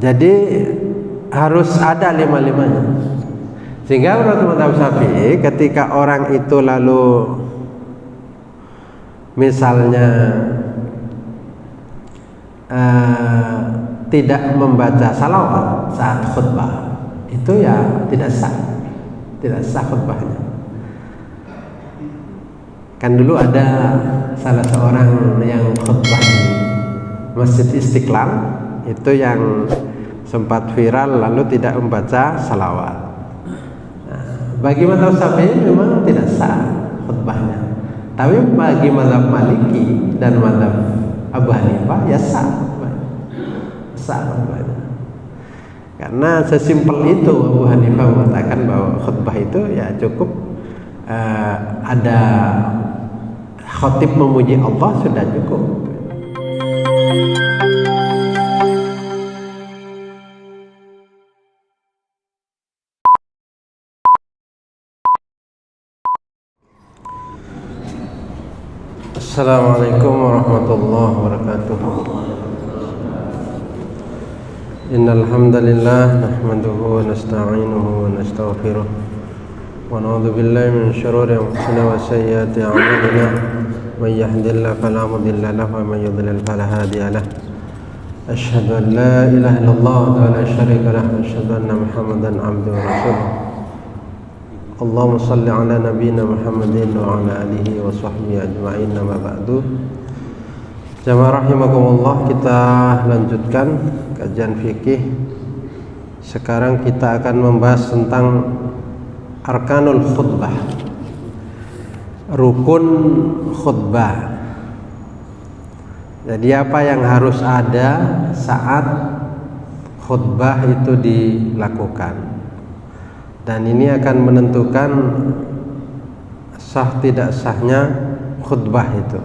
Jadi harus ada lima-limanya. Sehingga menurut mazhab Syafi'i ketika orang itu lalu misalnya tidak membaca salawat saat khutbah, itu ya tidak sah khutbahnya. Kan dulu ada salah seorang yang khutbah di Masjid Istiqlal itu yang sempat viral lalu tidak membaca salawat. Bagi mazhab Syafi'i memang tidak sah khutbahnya. Tapi bagi mazhab Maliki dan mazhab Abu Hanifah ya sah khutbahnya. Karena sesimpel itu Abu Hanifah mengatakan bahwa khutbah itu ya cukup ada khatib memuji Allah sudah cukup. Assalamualaikum warahmatullahi wabarakatuh. Innal hamdalillah nahmaduhu wa nasta'inuhu wa nastaghfiruh wa na'udzu billahi min shururi anfusina wa sayyiati a'malina. May yahdihillahu fala mudilla lahu wa may yudlil fala hadiya lahu. Asyhadu an la ilaha illallah wa la syarika lahu wa asyhadu anna Muhammadan 'abduhu wa rasuluh. Allahumma salli ala nabiyyina Muhammadin wa ala alihi wa sahbihi ajma'in, amma ba'du. Jamaah rahimakumullah, kita lanjutkan kajian fikih. Sekarang kita akan membahas tentang arkanul khutbah, rukun khutbah. Jadi apa yang harus ada saat khutbah itu dilakukan, dan ini akan menentukan sah tidak sahnya khutbah itu.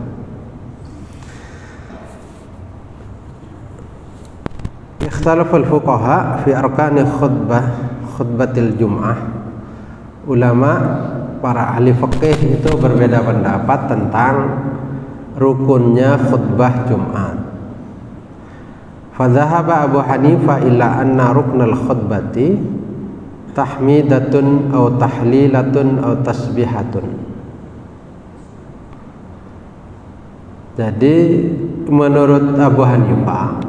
Ikhtalafal fuqaha fi arkani khutbatil jum'ah. Ulama para ahli fikih itu berbeda pendapat tentang rukunnya khutbah Jumat. Fadhahaba Abu Hanifah illa anna ruknal khutbati tahmidatun atau tahlilatun atau tasbihatun. Jadi menurut Abu Hanifah,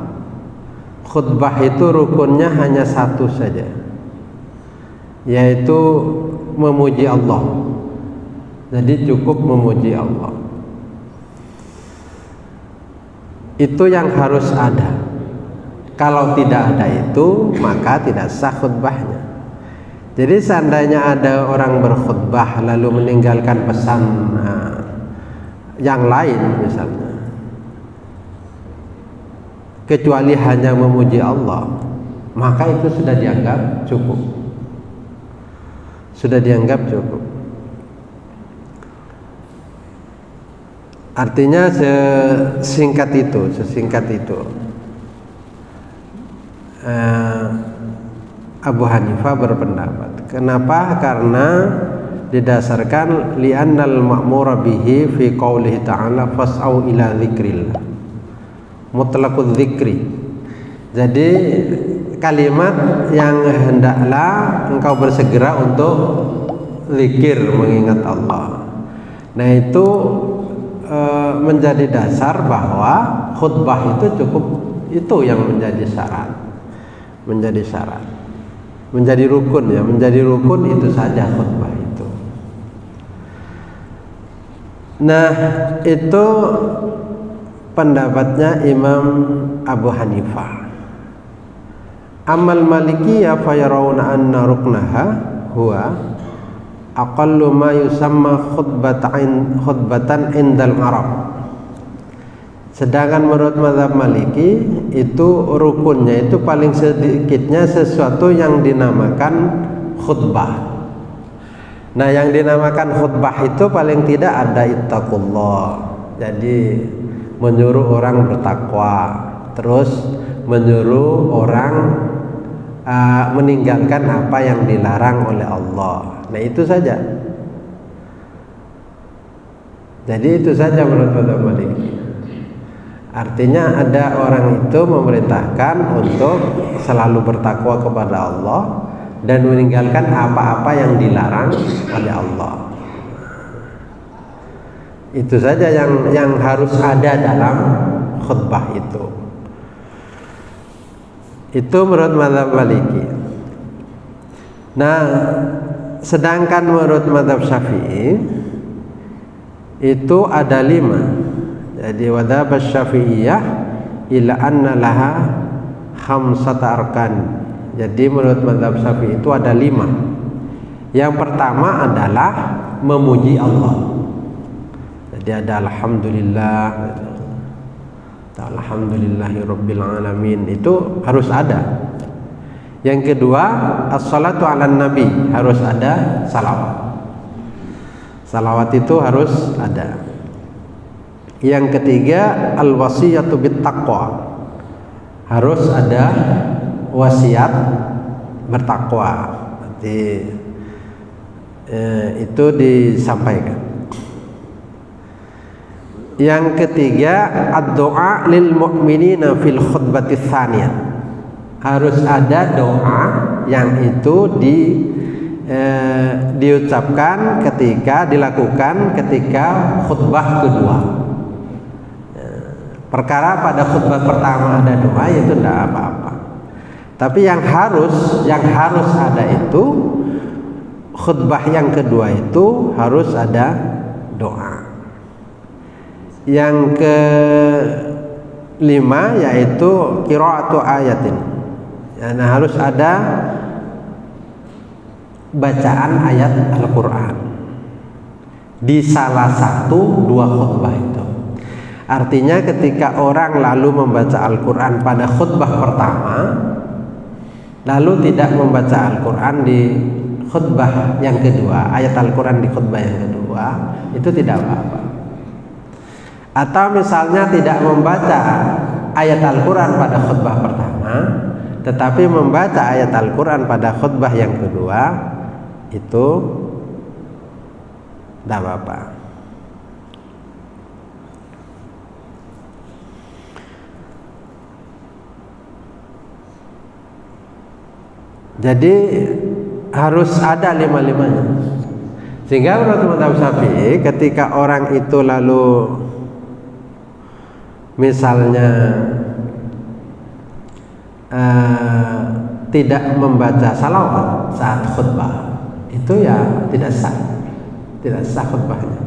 khutbah itu rukunnya hanya satu saja, yaitu memuji Allah. Jadi cukup memuji Allah, itu yang harus ada. Kalau tidak ada itu, maka tidak sah khutbahnya. Jadi seandainya ada orang berkhutbah lalu meninggalkan pesan yang lain misalnya, kecuali hanya memuji Allah, maka itu sudah dianggap cukup. Sudah dianggap cukup. Artinya sesingkat itu Abu Hanifah berpendapat. Kenapa? Karena didasarkan li'annal ma'mura bihi fi qoulihi ta'ala fas'au ila dzikrillah mutlaqul dzikri. Jadi kalimat yang hendaklah engkau bersegera untuk zikir mengingat Allah. Nah itu menjadi dasar bahwa khutbah itu cukup, itu yang menjadi syarat, menjadi rukun ya, menjadi rukun itu saja khutbah itu. Nah itu pendapatnya Imam Abu Hanifah. Amal Malikiyah fayarawna anna ruknaha huwa aqallu ma yusamma khutbatan indal Arab. Sedangkan menurut mazhab Maliki itu rukunnya itu paling sedikitnya sesuatu yang dinamakan khutbah. Nah yang dinamakan khutbah itu paling tidak ada ittaqullah, jadi menyuruh orang bertakwa, terus menyuruh orang meninggalkan apa yang dilarang oleh Allah. Nah itu saja. Jadi itu saja menurut mazhab Maliki. Artinya ada orang itu memerintahkan untuk selalu bertakwa kepada Allah dan meninggalkan apa-apa yang dilarang oleh Allah. Itu saja yang harus ada dalam khutbah itu. Itu menurut mazhab Maliki. Nah, sedangkan menurut mazhab Syafi'i itu ada 5. Jadi wadhab Syafi'iyah ila anna laha khamsata arkan. Jadi menurut mazhab Syafi'i itu ada 5. Yang pertama adalah memuji Allah. Jadi ada alhamdulillah, alhamdulillahirabbil alamin, itu harus ada. Yang kedua, as-salatu 'alan nabi, harus ada salawat. Salawat itu harus ada. Yang ketiga, al-wasiyatu bit taqwa, harus ada wasiat bertakwa. Nanti itu disampaikan. Yang ketiga, ad-doa lil mu'minina fil khutbati tsaniyah, harus ada doa yang itu diucapkan dilakukan ketika khutbah kedua. Perkara pada khutbah pertama ada doa itu tidak apa-apa. Tapi yang harus ada itu khutbah yang kedua itu harus ada doa. Yang kelima yaitu qiraatu ayatin. Nah, harus ada bacaan ayat Al-Quran di salah satu dua khutbah itu. Artinya ketika orang lalu membaca Al-Quran pada khutbah pertama, lalu tidak membaca Al-Quran di khutbah yang kedua, ayat Al-Quran di khutbah yang kedua, itu tidak apa-apa. Atau misalnya tidak membaca ayat Al-Quran pada khutbah pertama, tetapi membaca ayat Al-Quran pada khutbah yang kedua, itu tidak apa-apa. Jadi harus ada 5-5-nya. Sehingga menurut mazhab Syafi'i, ketika orang itu lalu misalnya tidak membaca salawat saat khutbah, itu ya tidak sah khutbahnya.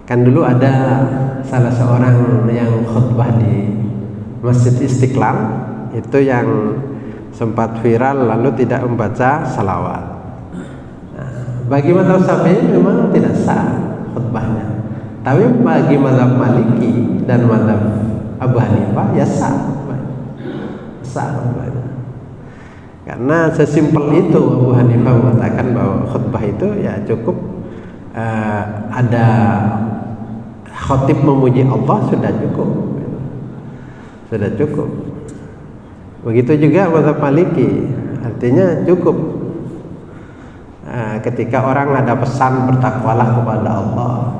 Kan dulu ada salah seorang yang khutbah di Masjid Istiqlal, itu yang sempat viral lalu tidak membaca salawat. Nah, bagi mazhab Syafi'i memang tidak sah khutbahnya. Tapi bagi mazhab Maliki dan mazhab Abu Hanifah ya sah khutbahnya. Karena sesimpel itu Abu Hanifah mengatakan bahwa khutbah itu ya cukup ada khotib memuji Allah sudah cukup. Begitu juga mazhab Maliki, artinya cukup ketika orang ada pesan bertakwalah kepada Allah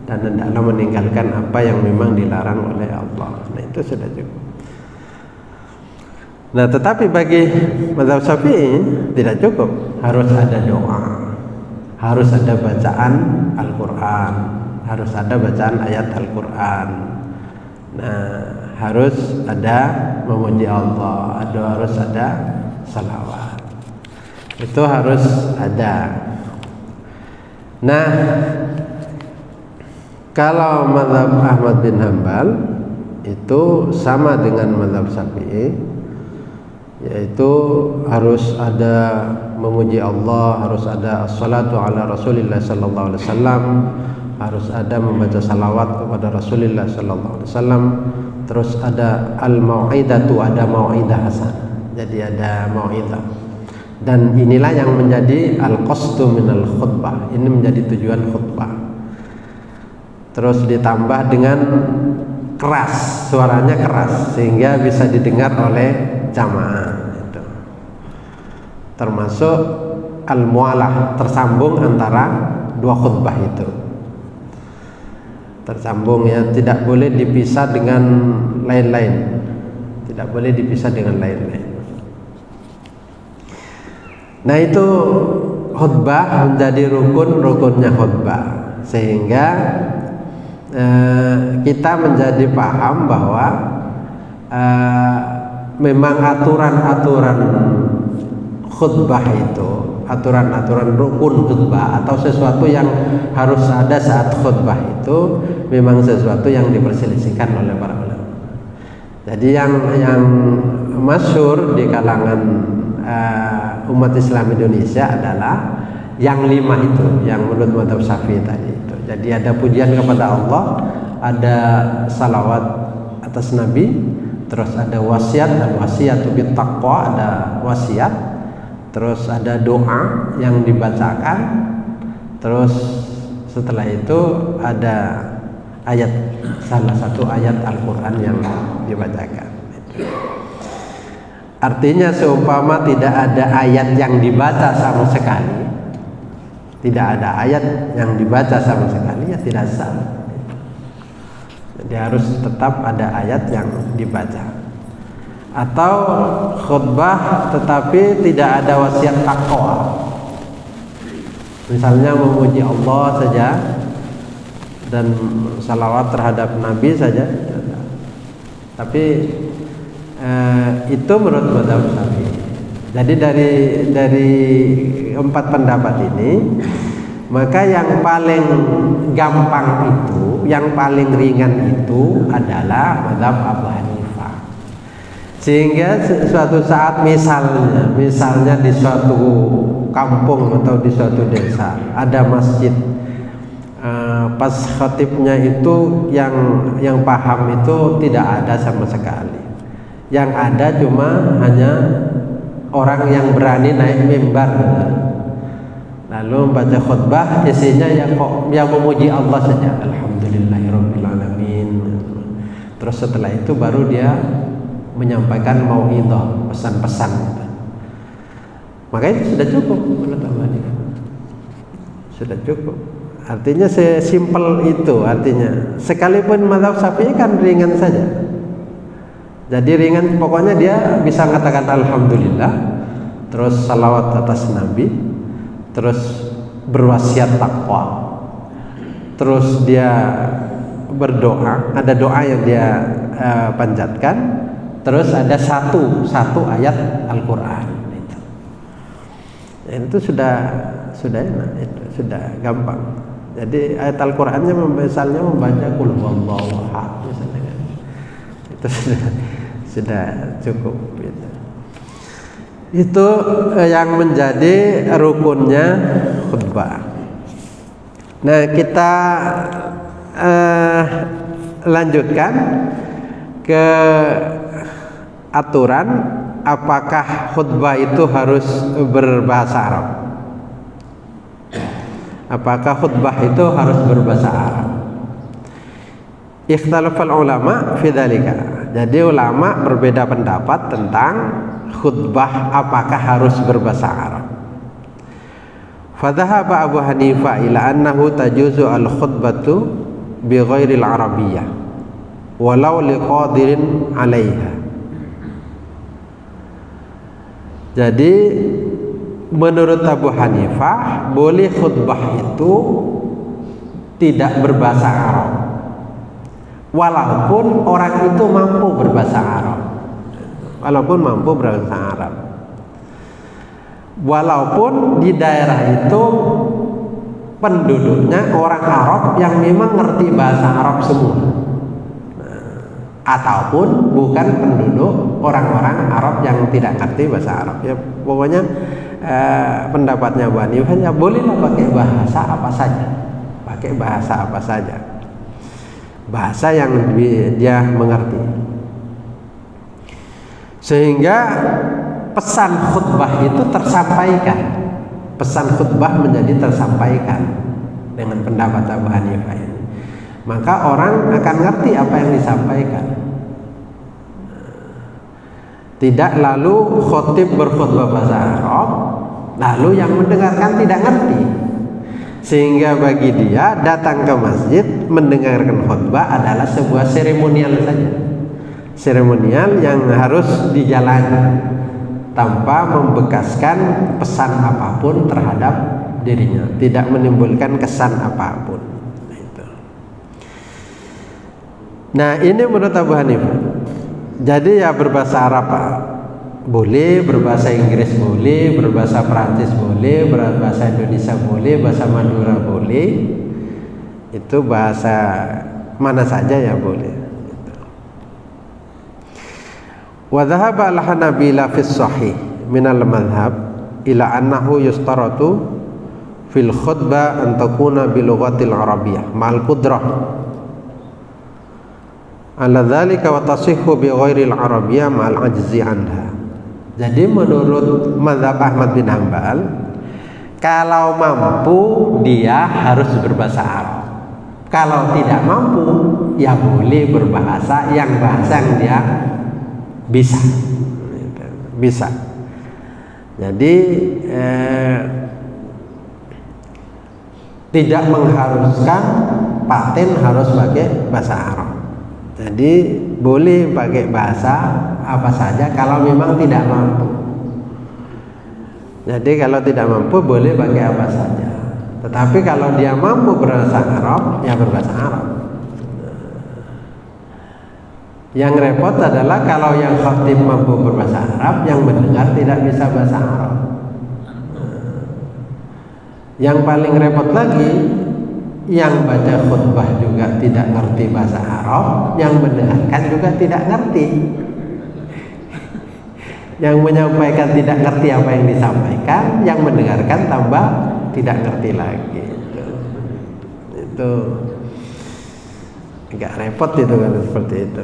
dan hendaklah meninggalkan apa yang memang dilarang oleh Allah. Nah, itu sudah cukup. Nah, tetapi bagi mazhab Syafi'i tidak cukup, harus ada doa, harus ada bacaan Al-Quran, harus ada bacaan ayat Al-Quran. Nah, harus ada memuji Allah, harus ada salawat. Itu harus ada. Nah, kalau mazhab Ahmad bin Hanbal itu sama dengan mazhab Syafi'i, yaitu harus ada memuji Allah, harus ada as-salatu ala Rasulillah sallallahu alaihi wasallam, harus ada membaca salawat kepada Rasulullah sallallahu alaihi wasallam. Terus ada al-mau'idatu, ada mau'idah hasan. Jadi ada mau'idah. Dan inilah yang menjadi al-qasdu minal khutbah. Ini menjadi tujuan khutbah. Terus ditambah dengan keras, suaranya keras sehingga bisa didengar oleh jamaah itu. Termasuk al-mualah, tersambung antara dua khutbah itu. tersambung ya, tidak boleh dipisah dengan lain-lain, tidak boleh dipisah dengan lain-lain. Nah itu khutbah menjadi rukunnya khutbah, sehingga kita menjadi paham bahwa memang aturan-aturan khutbah itu, aturan-aturan rukun khutbah atau sesuatu yang harus ada saat khutbah itu memang sesuatu yang diperselisihkan oleh para ulama. Jadi yang masyhur di kalangan umat Islam Indonesia adalah yang 5 itu, yang menurut mazhab Syafi'i tadi itu. Jadi ada pujian kepada Allah, ada salawat atas Nabi, terus ada wasiat, dan wasiatu bit taqwa, ada wasiat, terus ada doa yang dibacakan, terus setelah itu ada ayat, salah satu ayat Al-Quran yang dibacakan. Artinya seumpama tidak ada ayat yang dibaca sama sekali, tidak ada ayat yang dibaca sama sekali, ya tidak sah. Jadi harus tetap ada ayat yang dibaca. Atau khutbah tetapi tidak ada wasiat takwa, misalnya memuji Allah saja dan salawat terhadap Nabi saja, tapi itu menurut mazhab Syafi'i. Jadi dari 4 pendapat ini, maka yang paling gampang itu, yang paling ringan itu adalah mazhab Abu Hanifah. Sehingga suatu saat misalnya di suatu kampung atau di suatu desa ada masjid, pas khatibnya itu yang paham itu tidak ada sama sekali. Yang ada cuma hanya orang yang berani naik mimbar lalu membaca khutbah, isinya yang memuji Allah saja, alhamdulillahirabbil alamin. Terus setelah itu baru dia menyampaikan mau'idhah, pesan-pesan. Maka itu sudah cukup menurut Allah, sudah cukup. Artinya sesimpel itu, artinya sekalipun mazhab Syafi'i kan ringan saja. Jadi ringan, pokoknya dia bisa mengatakan alhamdulillah, terus salawat atas Nabi, terus berwasiat takwa, terus dia berdoa, ada doa yang dia panjatkan, terus ada satu ayat Al-Quran. Itu sudah enak, itu sudah gampang. Jadi ayat Al-Qurannya misalnya membaca qul huwallahu ahad misalnya, itu sudah cukup gitu. Itu yang menjadi rukunnya khutbah. Nah, kita lanjutkan ke aturan, apakah khutbah itu harus berbahasa Arab? Apakah khutbah itu harus berbahasa Arab? Ikhtalafal ulama fi dzalika. Jadi ulama berbeda pendapat tentang khutbah apakah harus berbahasa Arab. Fadhahaba Abu Hanifah ila annahu tajuzu al-khutbatu bi ghairil arabiyyah walau liqadirin 'alaiha. Jadi menurut Abu Hanifah boleh khutbah itu tidak berbahasa Arab, walaupun orang itu mampu berbahasa Arab, walaupun di daerah itu penduduknya orang Arab yang memang ngerti bahasa Arab semua, ataupun bukan penduduk orang-orang Arab yang tidak ngerti bahasa Arab. Ya pokoknya pendapatnya Abu Hanifah ya bolehlah pakai bahasa apa saja, bahasa yang dia mengerti, sehingga pesan khutbah itu tersampaikan, pesan khutbah menjadi tersampaikan dengan pendapat Abu Hanifah ini. Maka orang akan ngerti apa yang disampaikan. Tidak lalu khotib berkhutbah bahasa Arab, lalu yang mendengarkan tidak ngerti. Sehingga bagi dia datang ke masjid mendengarkan khutbah adalah sebuah seremonial saja, seremonial yang harus dijalani tanpa membekaskan pesan apapun terhadap dirinya, tidak menimbulkan kesan apapun. Nah ini menurut Abu Hanifah. Jadi ya berbahasa Arab boleh, berbahasa Inggris boleh, berbahasa Perancis boleh, berbahasa Indonesia boleh, bahasa Madura boleh. Itu bahasa mana saja ya boleh. Wa dhahaba al-Hanabila fi sahih min al-madhhab ila annahu yustaratu fil khutbah an takuna bi lughatil arabiyyah ma'al qudrah ala dzalika wa tasihhu bi ghairil arabiyyah ma'al ajzi anha. Jadi menurut mazhab Ahmad bin Hanbal, kalau mampu dia harus berbahasa Arab. Kalau tidak mampu ya boleh berbahasa yang dia bisa. Jadi tidak mengharuskan paten harus pakai bahasa Arab. Jadi boleh pakai bahasa apa saja kalau memang tidak mampu. Jadi kalau tidak mampu boleh pakai apa saja. Tetapi kalau dia mampu berbahasa Arab, ya berbahasa Arab. Yang repot adalah kalau yang khatib mampu berbahasa Arab, yang mendengar tidak bisa bahasa Arab. Yang paling repot lagi, yang baca khutbah juga tidak ngerti bahasa Arab, yang mendengarkan juga tidak ngerti. Yang menyampaikan tidak ngerti apa yang disampaikan, yang mendengarkan tambah tidak ngerti lagi. Itu agak repot itu kan seperti itu.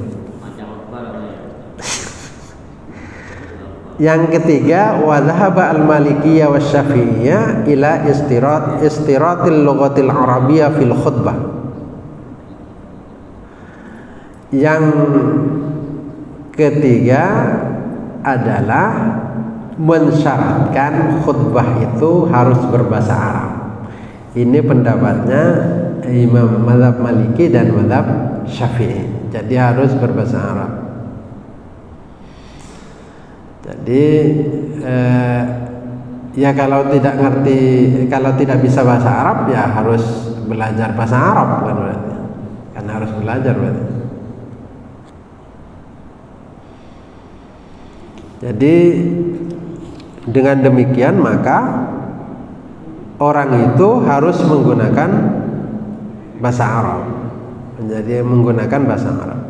Yang ketiga, wa dhahaba al-Malikiyah wa Syafi'iyah ila istiratil lughatil arabiyyah fil khutbah. Yang ketiga adalah mensyaratkan khutbah itu harus berbahasa Arab. Ini pendapatnya Imam mazhab Maliki dan mazhab Syafi'i. Jadi harus berbahasa Arab. Jadi ya kalau tidak bisa bahasa Arab ya harus belajar bahasa Arab kan berarti. Kan harus belajar berarti. Jadi dengan demikian maka orang itu harus menggunakan bahasa Arab. Jadi menggunakan bahasa Arab.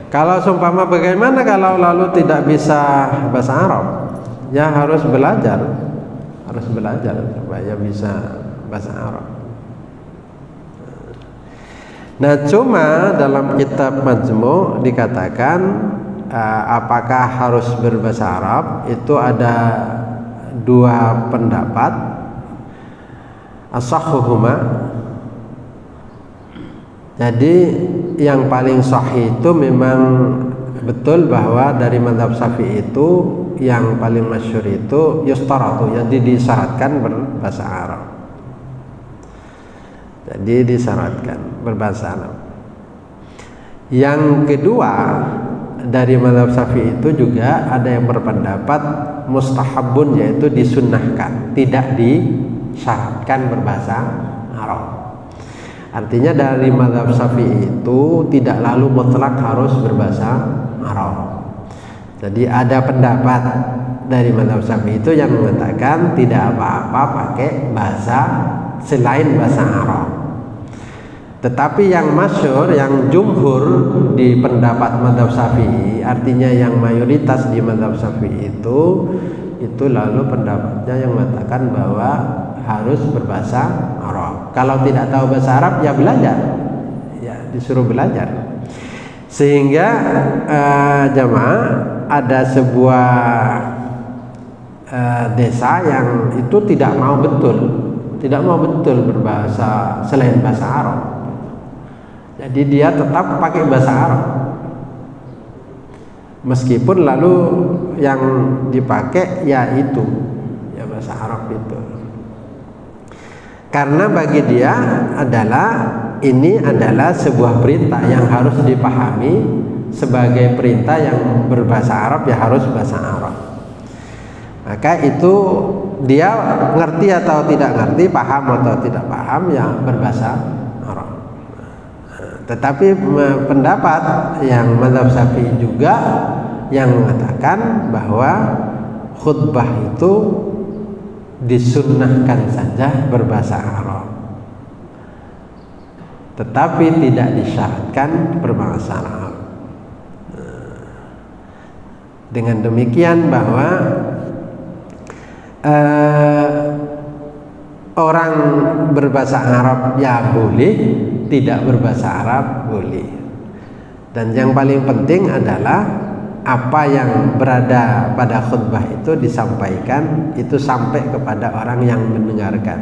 Kalau seumpama bagaimana kalau lalu tidak bisa bahasa Arab? Ya harus belajar supaya bisa bahasa Arab. Nah cuma dalam kitab Majmu' dikatakan apakah harus berbahasa Arab, itu ada dua pendapat. As-sahhuhuma, jadi yang paling sahih itu memang betul bahwa dari mazhab Syafi'i itu yang paling masyhur itu yustaratu, jadi disyaratkan berbahasa Arab. Jadi disyaratkan berbahasa Arab. Yang kedua dari mazhab Syafi'i itu juga ada yang berpendapat mustahabun, yaitu disunnahkan, tidak disyaratkan berbahasa Arab. Artinya dari mazhab Syafi'i itu tidak lalu mutlak harus berbahasa Arab. Jadi ada pendapat dari mazhab Syafi'i itu yang mengatakan tidak apa-apa pakai bahasa selain bahasa Arab. Tetapi yang masyhur, yang jumhur di pendapat mazhab Syafi'i, artinya yang mayoritas di mazhab Syafi'i itu lalu pendapatnya yang mengatakan bahwa harus berbahasa Arab. Kalau tidak tahu bahasa Arab ya belajar, ya disuruh belajar. Sehingga jamaah ada sebuah desa yang itu tidak mau betul berbahasa selain bahasa Arab. Jadi dia tetap pakai bahasa Arab. Meskipun lalu yang dipakai ya itu, ya bahasa Arab itu. Karena bagi dia ini adalah sebuah perintah yang harus dipahami sebagai perintah yang berbahasa Arab, ya harus bahasa Arab. Maka itu dia ngerti atau tidak ngerti, paham atau tidak paham, ya berbahasa Arab. Tetapi pendapat yang mazhab Syafi'i juga yang mengatakan bahwa khutbah itu disunnahkan saja berbahasa Arab, tetapi tidak disyaratkan berbahasa Arab. Dengan demikian bahwa orang berbahasa Arab ya boleh, tidak berbahasa Arab boleh. Dan yang paling penting adalah apa yang berada pada khutbah itu disampaikan, itu sampai kepada orang yang mendengarkan.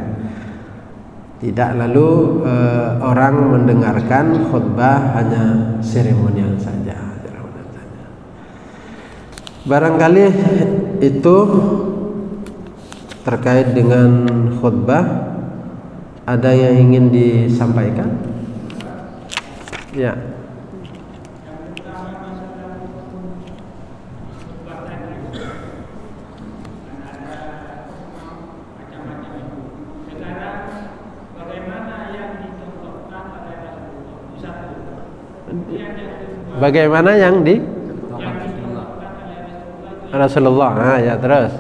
Tidak lalu orang mendengarkan khutbah hanya seremonial saja. Barangkali itu terkait dengan khutbah. Ada yang ingin disampaikan? Ya. Bagaimana yang di Rasulullah? Nah, ya terus.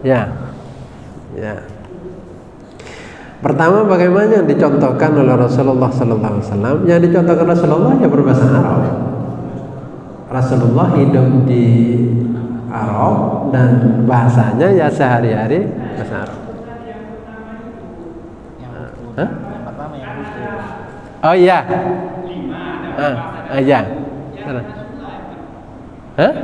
Ya. Pertama, bagaimana yang dicontohkan oleh Rasulullah Sallallahu Alaihi Wasallam? Yang dicontohkan Rasulullah ya berbahasa Arab. Rasulullah hidup di Arab dan bahasanya ya sehari-hari bahasa Arab. Hah? Oh iya. Iya. Hah?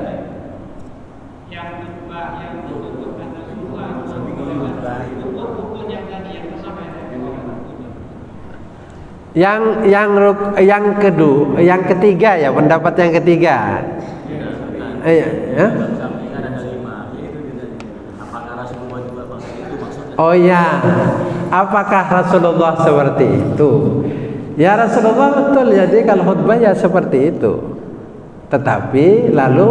Yang ketiga ya, pendapat yang ketiga. Ya? Oh ya, apakah Rasulullah seperti itu? Ya Rasulullah betul, jadi kalau khutbah ya seperti itu. Tetapi lalu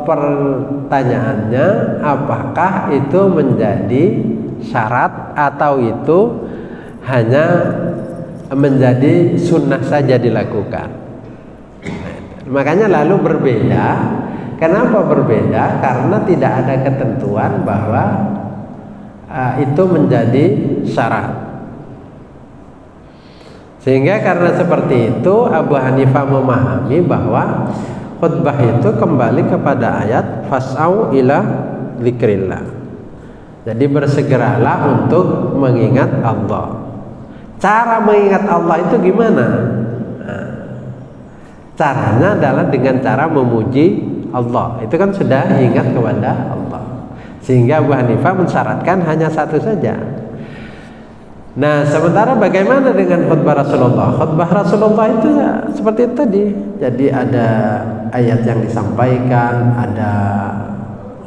pertanyaannya, apakah itu menjadi syarat atau itu hanya menjadi sunnah saja dilakukan? Makanya lalu berbeda. Kenapa berbeda? Karena tidak ada ketentuan bahwa itu menjadi syarat. Sehingga karena seperti itu Abu Hanifah memahami bahwa khutbah itu kembali kepada ayat fas'au ila dzikrillah. Jadi bersegeralah untuk mengingat Allah. Cara mengingat Allah itu gimana? Caranya adalah dengan cara memuji Allah. Itu kan sudah ingat kepada Allah. Sehingga Abu Hanifah mensyaratkan hanya satu saja. Nah, sementara bagaimana dengan khutbah Rasulullah? Khutbah Rasulullah itu ya seperti itu tadi. Jadi ada ayat yang disampaikan, ada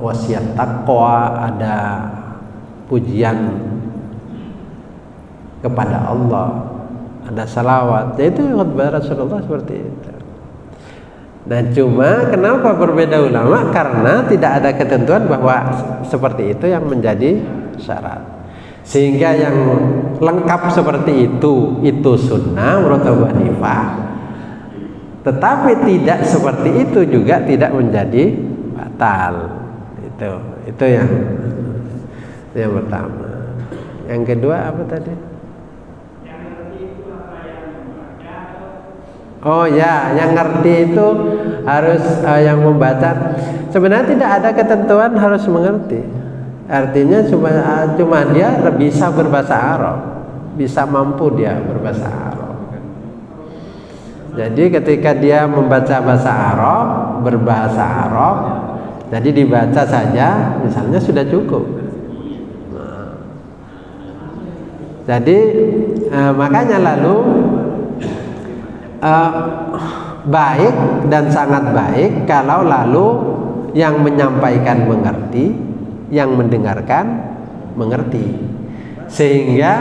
wasiat takwa, ada pujian kepada Allah, ada salawat. Jadi itu khutbah Rasulullah seperti itu. Nah, cuma kenapa berbeda ulama? Karena tidak ada ketentuan bahwa seperti itu yang menjadi syarat. Sehingga yang lengkap seperti itu sunnah menurut Abu Hanifah. Tetapi tidak seperti itu juga tidak menjadi batal. Itu yang pertama. Yang kedua apa tadi? Oh ya, yang ngerti itu harus yang membaca. Sebenarnya tidak ada ketentuan harus mengerti. Artinya cuma dia bisa berbahasa Arab, bisa mampu dia berbahasa Arab. Jadi ketika dia membaca bahasa Arab, berbahasa Arab, jadi dibaca saja, misalnya sudah cukup. Jadi makanya lalu baik dan sangat baik kalau lalu yang menyampaikan mengerti, yang mendengarkan mengerti, sehingga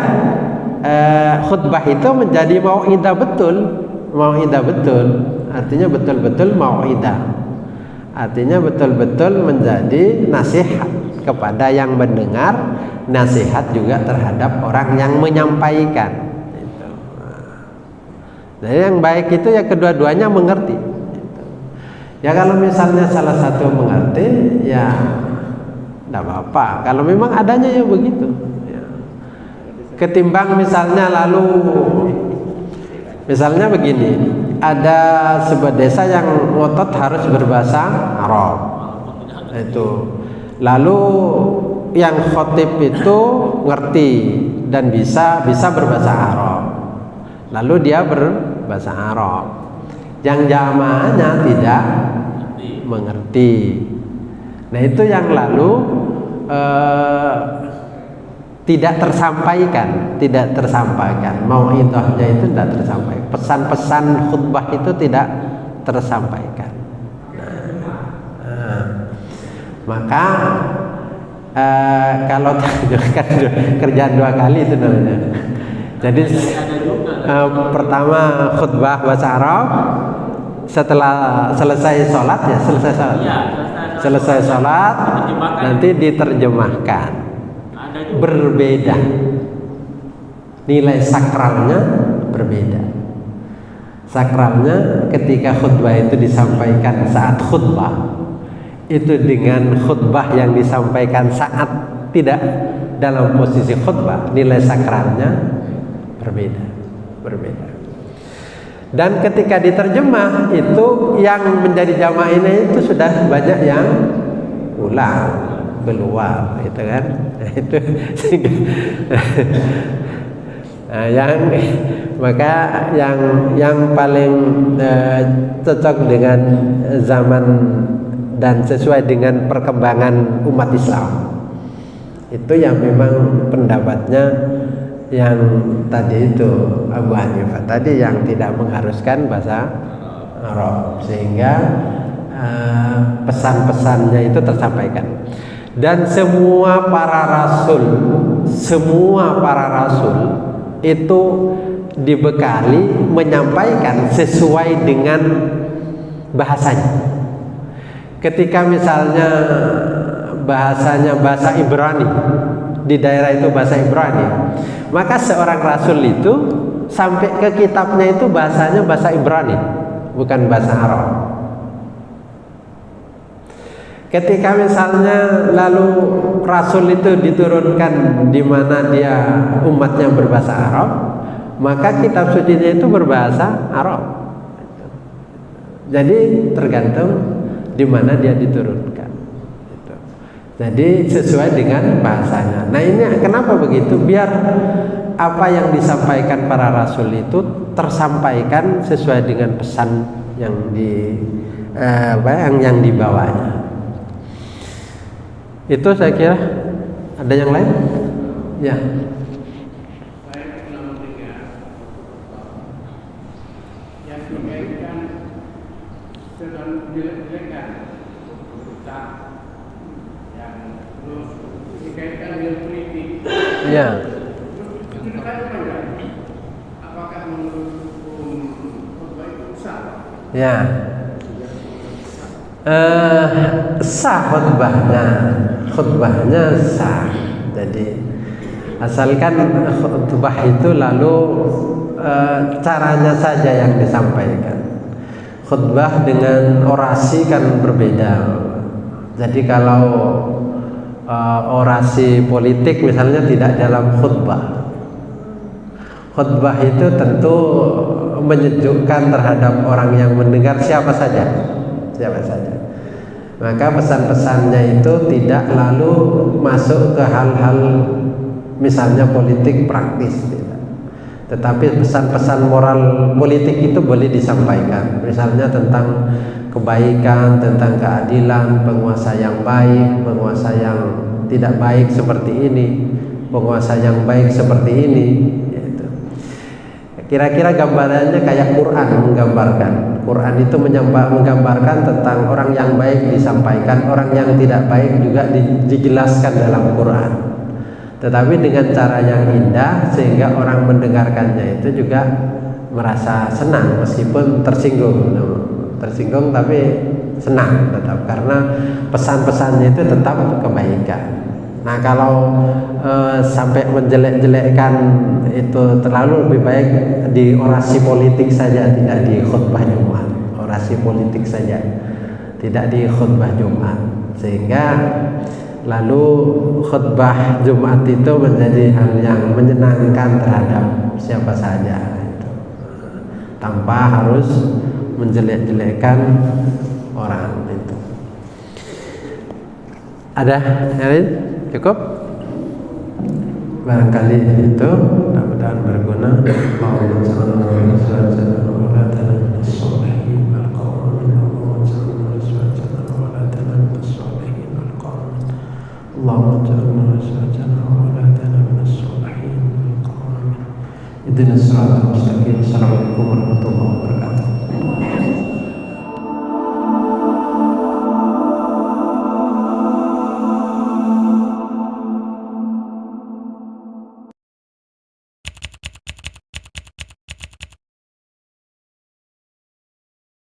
khutbah itu menjadi mau'idah betul. Mau'idah betul artinya betul-betul mau'idah, artinya betul-betul menjadi nasihat kepada yang mendengar, nasihat juga terhadap orang yang menyampaikan. Jadi yang baik itu ya kedua-duanya mengerti. Ya kalau misalnya salah satu mengerti, ya tidak apa-apa. Kalau memang adanya ya begitu. Ya. Ketimbang misalnya lalu, misalnya begini, ada sebuah desa yang ngotot harus berbahasa Arab. Itu. Lalu yang khotib itu ngerti dan bisa berbahasa Arab. Lalu dia berbahasa Arab. Yang jamaahnya tidak mengerti. Nah itu yang lalu tidak tersampaikan. Mau'idahnya itu tidak tersampaikan. Pesan-pesan khutbah itu tidak tersampaikan. Maka kalau kerjaan 2 kali itu namanya. Jadi pertama khutbah bahasa Arab, setelah selesai sholat ya selesai sholat nanti diterjemahkan. Berbeda, nilai sakralnya berbeda. Sakralnya ketika khutbah itu disampaikan saat khutbah, itu dengan khutbah yang disampaikan saat tidak dalam posisi khutbah, nilai sakralnya berbeda. Dan ketika diterjemah itu yang menjadi jamaah ini itu sudah banyak yang ulang keluar, itu kan. Itu maka yang paling cocok dengan zaman dan sesuai dengan perkembangan umat Islam itu yang memang pendapatnya yang tadi itu Abu Hanifah tadi, yang tidak mengharuskan bahasa Arab, sehingga pesan-pesannya itu tersampaikan. Dan semua para rasul itu dibekali menyampaikan sesuai dengan bahasanya. Ketika misalnya bahasanya bahasa Ibrani, di daerah itu bahasa Ibrani, maka seorang rasul itu sampai ke kitabnya itu bahasanya bahasa Ibrani, bukan bahasa Arab. Ketika misalnya lalu rasul itu diturunkan di mana dia umatnya berbahasa Arab, maka kitab sucinya itu berbahasa Arab. Jadi tergantung di mana dia diturunkan. Jadi sesuai dengan bahasanya. Nah ini kenapa begitu? Biar apa yang disampaikan para rasul itu tersampaikan sesuai dengan pesan yang yang dibawanya. Itu saya kira. Ada yang lain? Ya. Ya. Apakah menurut khutbah itu sah? Ya. Sah khutbahnya sah. Jadi asalkan khutbah itu lalu caranya saja yang disampaikan. Khutbah dengan orasi kan berbeda. Jadi kalau orasi politik misalnya tidak dalam khutbah. Khutbah itu tentu menyejukkan terhadap orang yang mendengar siapa saja. Maka pesan-pesannya itu tidak lalu masuk ke hal-hal misalnya politik praktis, tidak. Tetapi pesan-pesan moral politik itu boleh disampaikan. Misalnya tentang kebaikan, tentang keadilan, penguasa yang baik, penguasa yang tidak baik seperti ini. penguasa yang baik seperti ini. Gitu. Kira-kira gambarannya kayak Quran menggambarkan. Quran itu menggambarkan tentang orang yang baik disampaikan, orang yang tidak baik juga dijelaskan dalam Quran. Tetapi dengan cara yang indah sehingga orang mendengarkannya itu juga merasa senang meskipun tersinggung tapi senang tetap karena pesan-pesannya itu tetap kebaikan. Nah kalau sampai menjelek-jelekkan itu terlalu, lebih baik di orasi politik saja, tidak di khutbah Jumat. Orasi politik saja, tidak di khutbah Jumat, sehingga lalu khutbah Jumat itu menjadi hal yang menyenangkan terhadap siapa saja, tanpa harus menjelek-jelekkan orang itu. Ada yang cukup? Barangkali itu mudah-mudahan berguna. Allahumma